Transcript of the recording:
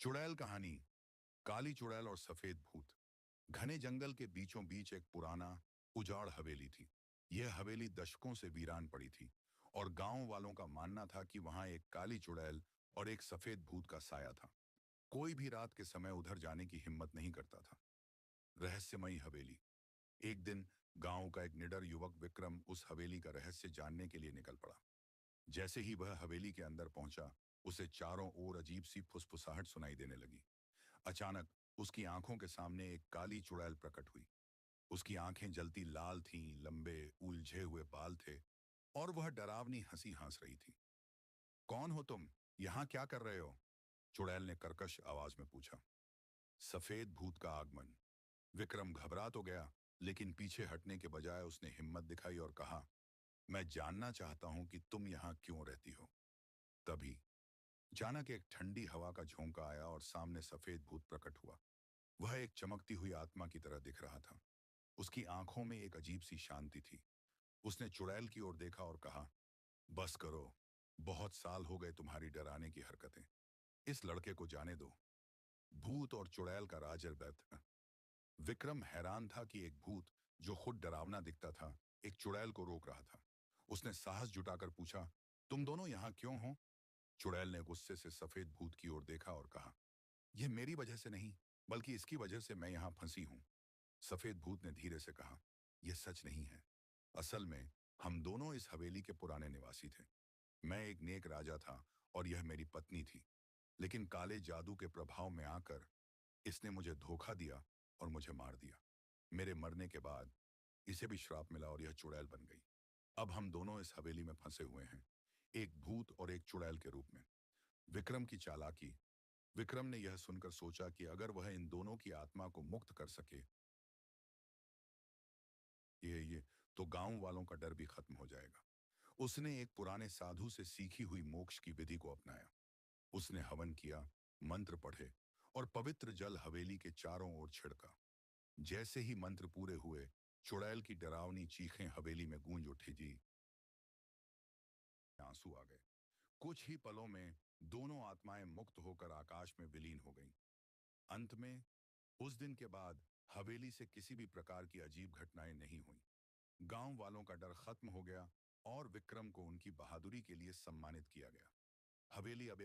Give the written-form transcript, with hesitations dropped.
चुड़ैल कहानी। काली चुड़ैल और सफेद भूत। घने जंगल के बीचों बीच एक पुराना उजाड़ हवेली थी। यह हवेली दशकों से वीरान पड़ी थी और गांव वालों का मानना था कि वहां एक काली चुड़ैल और एक सफेद भूत का साया था। कोई भी रात के समय उधर जाने की हिम्मत नहीं करता था। रहस्यमयी हवेली। एक दिन गांव का एक निडर युवक विक्रम उस हवेली का रहस्य जानने के लिए निकल पड़ा। जैसे ही वह हवेली के अंदर पहुंचा, उसे चारों ओर अजीब सी फुसफुसाहट सुनाई देने लगी। अचानक उसकी आंखों के सामने एक काली चुड़ैल प्रकट हुई। उसकी आंखें जलती लाल थीं, लंबे उलझे हुए बाल थे और वह डरावनी हंसी हंस रही थी। कौन हो तुम? यहां क्या कर रहे हो? चुड़ैल ने कर्कश आवाज में पूछा। सफेद भूत का आगमन। विक्रम घबरा तो गया, लेकिन पीछे हटने के बजाय उसने हिम्मत दिखाई और कहा, मैं जानना चाहता हूं कि तुम यहां क्यों रहती हो। तभी अचानक एक ठंडी हवा का झोंका आया और सामने सफेद भूत प्रकट हुआ। वह एक चमकती हुई आत्मा की तरह दिख रहा था। उसकी आंखों में एक अजीब सी शांति थी। उसने चुड़ैल की ओर देखा और कहा, बस करो, बहुत साल हो गए तुम्हारी डराने की हरकतें। इस लड़के को जाने दो। भूत और चुड़ैल का राजबैठ। विक्रम हैरान था कि एक भूत जो खुद डरावना दिखता था, एक चुड़ैल को रोक रहा था। उसने साहस जुटाकर पूछा, तुम दोनों यहाँ क्यों हो? चुड़ैल ने गुस्से से सफेद भूत की ओर देखा और कहा, यह मेरी वजह से नहीं, बल्कि इसकी वजह से मैं यहाँ फंसी हूँ। सफेद भूत ने धीरे से कहा, यह सच नहीं है। असल में हम दोनों इस हवेली के पुराने निवासी थे। मैं एक नेक राजा था और यह मेरी पत्नी थी। लेकिन काले जादू के प्रभाव में आकर इसने मुझे धोखा दिया और मुझे मार दिया। मेरे मरने के बाद इसे भी श्राप मिला और यह चुड़ैल बन गई। अब हम दोनों इस हवेली में फंसे हुए हैं, एक भूत और एक चुड़ैल के रूप में। विक्रम की चालाकी। विक्रम ने यह सुनकर सोचा कि अगर वह इन दोनों की आत्मा को मुक्त कर सके, ये तो गांव वालों का डर भी खत्म हो जाएगा। उसने एक पुराने साधु से सीखी हुई मोक्ष की विधि को अपनाया। उसने हवन किया, मंत्र पढ़े और पवित्र जल हवेली के चारों ओर छिड़का। जैसे ही मंत्र पूरे हुए, चुड़ैल की डरावनी चीखें हवेली में गूंज उठी। जी, आंसू आ गए। कुछ ही पलों में दोनों आत्माएं मुक्त होकर आकाश में विलीन हो गईं। अंत में उस दिन के बाद हवेली से किसी भी प्रकार की अजीब घटनाएं नहीं हुई। गांव वालों का डर खत्म हो गया और विक्रम को उनकी बहादुरी के लिए सम्मानित किया गया। हवेली अब एक